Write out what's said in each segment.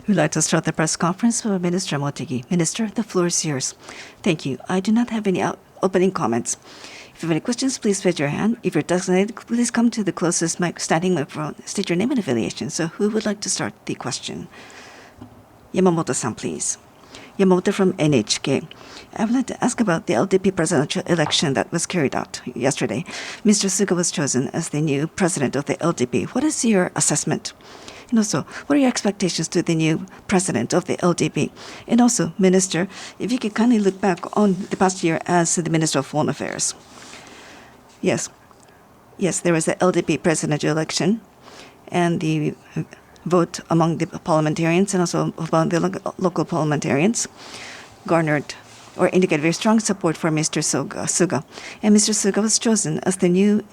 We'd like to start the press conference with Minister Motegi. Minister, the floor is yours. Thank you. I do not have any opening comments. If you have any questions, please raise your hand. If you're designated, please come to the closest standing microphone. State your name and affiliation. So who would like to start the question? Yamamoto-san, please. Yamamoto from NHK. I would like to ask about the LDP presidential election that was carried out yesterday. Mr. Suga was chosen as the new president of the LDP. What is your assessment? And also, what are your expectations to the new president of the LDP? And also, Minister, if you could kindly look back on the past year as the Minister of Foreign Affairs. Yes, there was the LDP presidential election, and the vote among the parliamentarians and also among the local parliamentarians garnered or indicated very strong support for Mr. Suga. And Mr. Suga was chosen as the new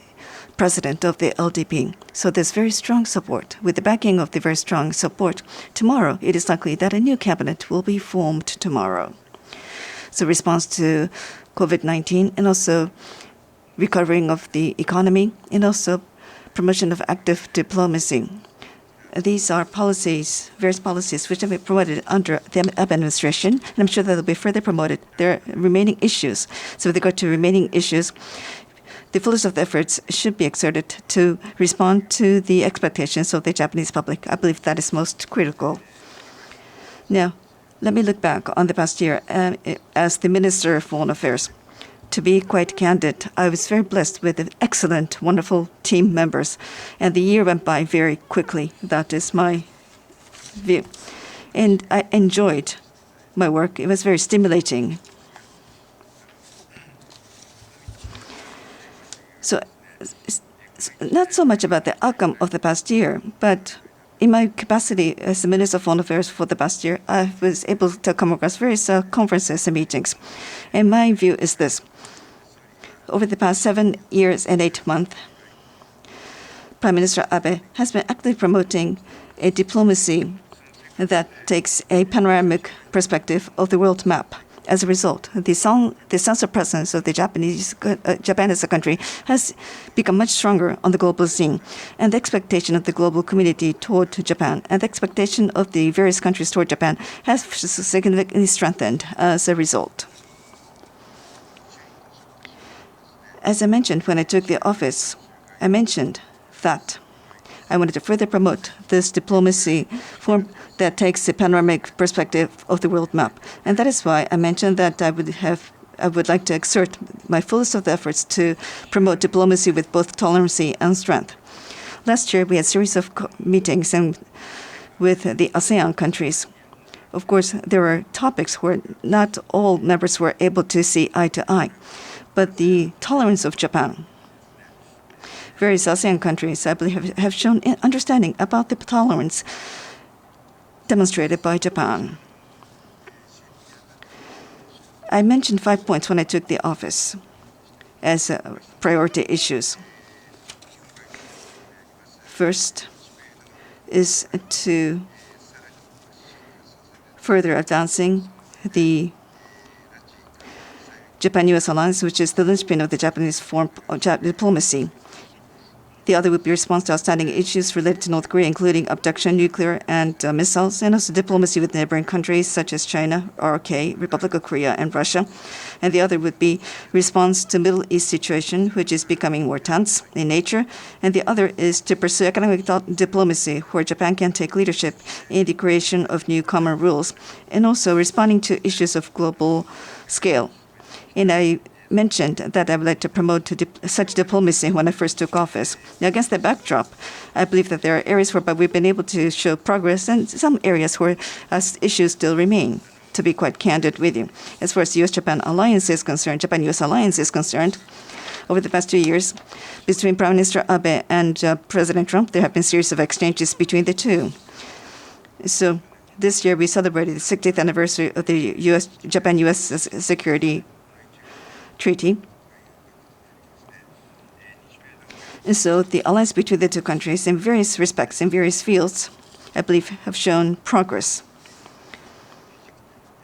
president of the LDP. So there's very strong support. With the backing of the very strong support, tomorrow it is likely that a new cabinet will be formed tomorrow. So response to COVID-19 and also recovering of the economy and also promotion of active diplomacy. These are policies, various policies which have been promoted under the Abe administration, and I'm sure that they'll be further promoted. There are remaining issues. So with regard to remaining issues, the fullest of the efforts should be exerted to respond to the expectations of the Japanese public. I believe that is most critical. Now, let me look back on the past year as the Minister of Foreign Affairs. To be quite candid, I was very blessed with excellent, wonderful team members, and the year went by very quickly. That is my view. And I enjoyed my work. It was very stimulating. So, not so much about the outcome of the past year, but in my capacity as the Minister of Foreign Affairs for the past year, I was able to come across various conferences and meetings. And my view is this. Over the past 7 years and 8 months, Prime Minister Abe has been actively promoting a diplomacy that takes a panoramic perspective of the world map. As a result, the sense of presence of the Japan as a country has become much stronger on the global scene, and the expectation of the global community toward Japan and the expectation of the various countries toward Japan has significantly strengthened as a result. As I mentioned when I took the office, I mentioned that I wanted to further promote this diplomacy form that takes a panoramic perspective of the world map. And that is why I mentioned that I would like to exert my fullest of the efforts to promote diplomacy with both tolerancy and strength. Last year, we had a series of meetings with the ASEAN countries. Of course, there were topics where not all members were able to see eye to eye. But the tolerance of Japan, various ASEAN countries, I believe, have shown understanding about the tolerance demonstrated by Japan. I mentioned 5 points when I took the office as priority issues. First is to further advancing the Japan-U.S. alliance, which is the linchpin of the Japanese form of diplomacy. The other would be response to outstanding issues related to North Korea, including abduction, nuclear, and missiles, and also diplomacy with neighboring countries such as China, ROK, Republic of Korea, and Russia. And the other would be response to Middle East situation, which is becoming more tense in nature. And the other is to pursue economic diplomacy, where Japan can take leadership in the creation of new common rules, and also responding to issues of global scale. And I mentioned that I would like to promote such diplomacy when I first took office. Now, against that backdrop, I believe that there are areas where we've been able to show progress and some areas where issues still remain, to be quite candid with you. As far as the U.S.-Japan alliance is concerned, Japan-U.S. alliance is concerned, over the past 2 years, between Prime Minister Abe and President Trump, there have been a series of exchanges between the two. So this year, we celebrated the 60th anniversary of the Japan-U.S. Security Treaty. And so the alliance between the two countries in various respects, in various fields, I believe, have shown progress.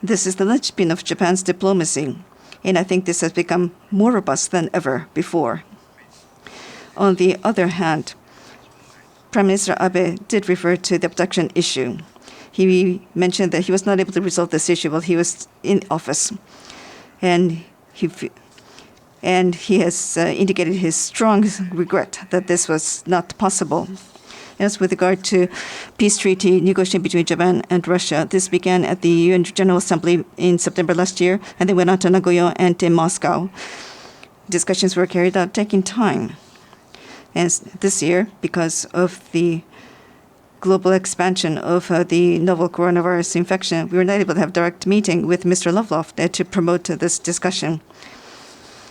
This is the linchpin of Japan's diplomacy, and I think this has become more robust than ever before. On the other hand, Prime Minister Abe did refer to the abduction issue. he mentioned that he was not able to resolve this issue while he was in office. And he has indicated his strong regret that this was not possible. As with regard to peace treaty negotiation between Japan and Russia, this began at the UN General Assembly in September last year, and then went on to Nagoya and in Moscow. Discussions were carried out, taking time. And this year, because of the global expansion of the novel coronavirus infection, we were not able to have direct meeting with Mr. Loveloff to promote this discussion.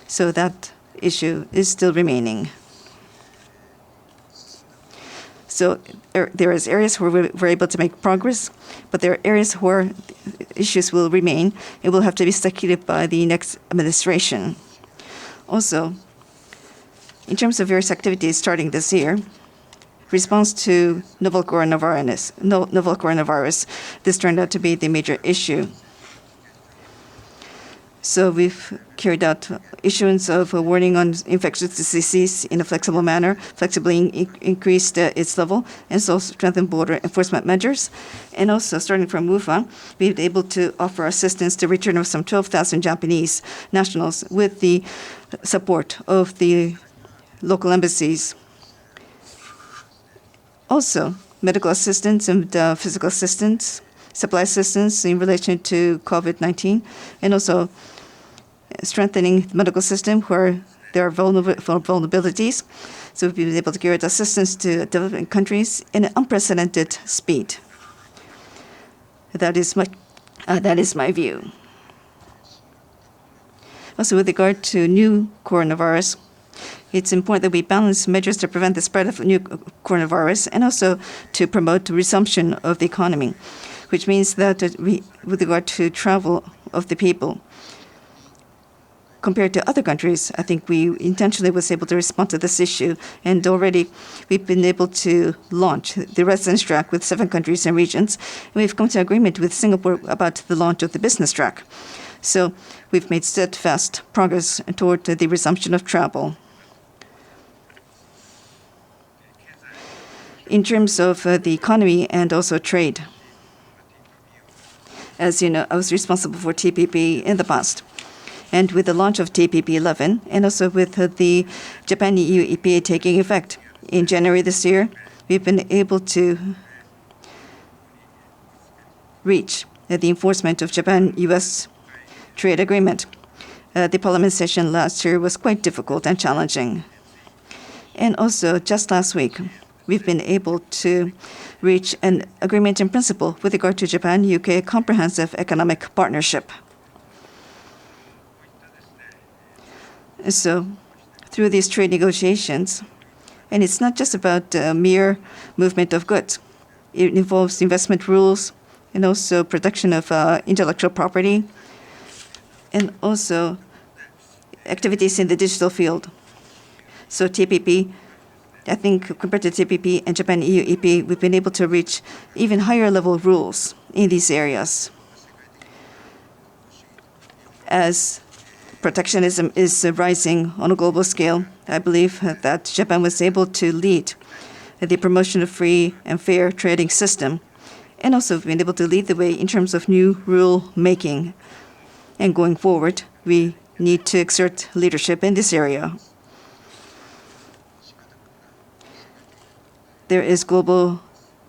So that issue is still remaining. So there is areas where we're able to make progress, but there are areas where issues will remain and will have to be studied by the next administration. Also, in terms of various activities starting this year, response to novel coronavirus, this turned out to be the major issue. So we've carried out issuance of a warning on infectious disease in a flexible manner, flexibly increased its level, and so strengthened border enforcement measures. And also, starting from Wuhan, we've been able to offer assistance to return of some 12,000 Japanese nationals with the support of the local embassies. Also, medical assistance and physical assistance, supply assistance in relation to COVID-19, and also strengthening the medical system where there are vulnerabilities. So we've been able to give assistance to developing countries in an unprecedented speed. That is my view. Also, with regard to new coronavirus, it's important that we balance measures to prevent the spread of new coronavirus and also to promote the resumption of the economy, which means that with regard to travel of the people, compared to other countries, I think we intentionally was able to respond to this issue, and already we've been able to launch the residence track with 7 countries and regions, and we've come to agreement with Singapore about the launch of the business track. So we've made steadfast progress toward the resumption of travel. In terms of the economy and also trade, as you know, I was responsible for TPP in the past. And with the launch of TPP 11, and also with the Japan-EU EPA taking effect in January this year, we've been able to reach the enforcement of Japan-US trade agreement. The parliament session last year was quite difficult and challenging. And also, just last week, we've been able to reach an agreement in principle with regard to Japan-UK Comprehensive Economic Partnership. So, through these trade negotiations, and it's not just about mere movement of goods. It involves investment rules and also protection of intellectual property and also activities in the digital field. So TPP, I think compared to TPP and Japan-EU EPA, we've been able to reach even higher level rules in these areas. As protectionism is rising on a global scale, I believe that Japan was able to lead the promotion of free and fair trading system, and also been able to lead the way in terms of new rule making. And going forward, we need to exert leadership in this area. There is global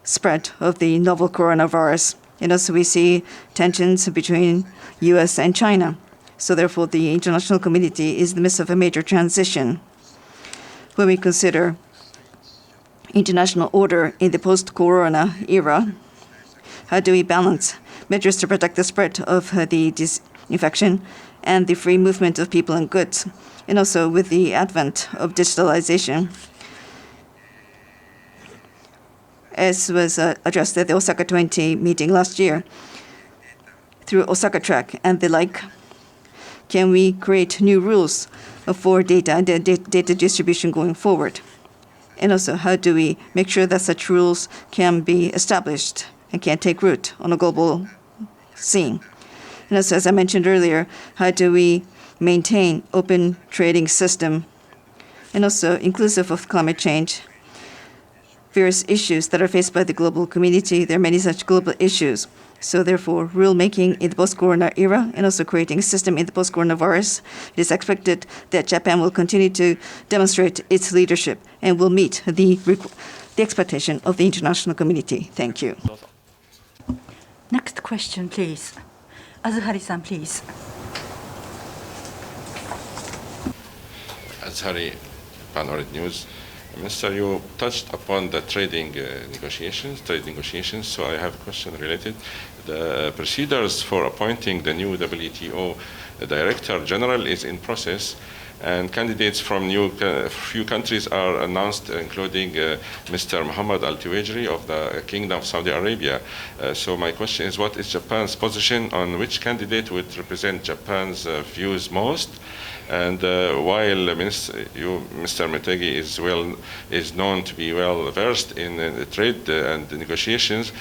spread of the novel coronavirus, and also we see tensions between US and China. So therefore, the international community is in the midst of a major transition. When we consider international order in the post-corona era, how do we balance measures to protect the spread of the infection and the free movement of people and goods, and also with the advent of digitalization? As was addressed at the Osaka 20 meeting last year, through Osaka Track and the like, can we create new rules for data and data distribution going forward? And also, how do we make sure that such rules can be established and can take root on a global scene? And also, as I mentioned earlier, how do we maintain open trading system and also inclusive of climate change, various issues that are faced by the global community. There are many such global issues. So therefore, rulemaking in the post-corona era and also creating a system in the post-coronavirus, it is expected that Japan will continue to demonstrate its leadership and will meet the expectation of the international community. Thank you. Next question, please. Azuhari-san, please. Azhari, Panorama News. Minister, you touched upon the trade negotiations, so I have a question related. The procedures for appointing the new WTO Director General is in process, and candidates from few countries are announced, including Mr. Mohammed Al-Tuwajri of the Kingdom of Saudi Arabia. So my question is, what is Japan's position on which candidate would represent Japan's views most? And while Mr. Motegi is known to be well versed in trade and negotiations,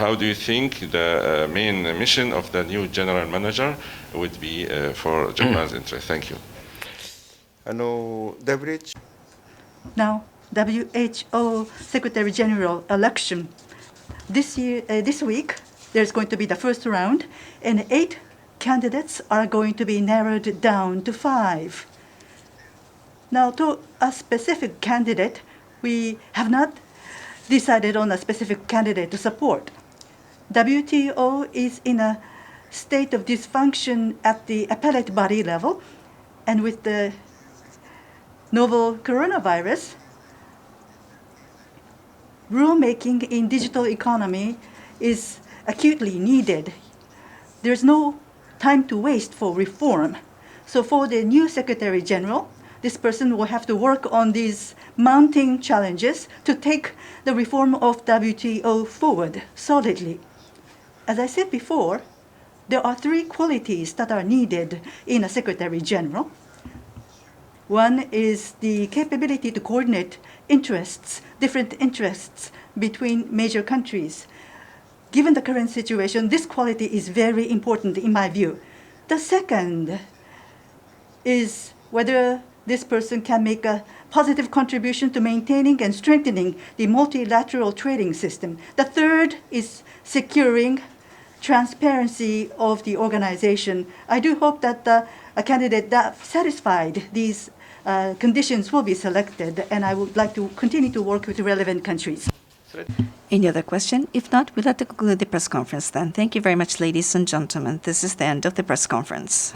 how do you think the main mission of the new general manager would be for Japan's interest? Thank you. Now, WHO Secretary General election. This week, there's going to be the first round, and 8 candidates are going to be narrowed down to 5. Now, to a specific candidate, we have not decided on a specific candidate to support. WTO is in a state of dysfunction at the appellate body level, and with the novel coronavirus, rulemaking in digital economy is acutely needed. There's no time to waste for reform. So for the new Secretary General, this person will have to work on these mounting challenges to take the reform of WTO forward solidly. As I said before, there are 3 qualities that are needed in a Secretary General. One is the capability to coordinate different interests between major countries. Given the current situation, this quality is very important in my view. The second is whether this person can make a positive contribution to maintaining and strengthening the multilateral trading system. The third is securing transparency of the organization. I do hope that a candidate that satisfied these conditions will be selected, and I would like to continue to work with the relevant countries. Any other question? If not, we'd like to conclude the press conference then. Thank you very much, ladies and gentlemen. This is the end of the press conference.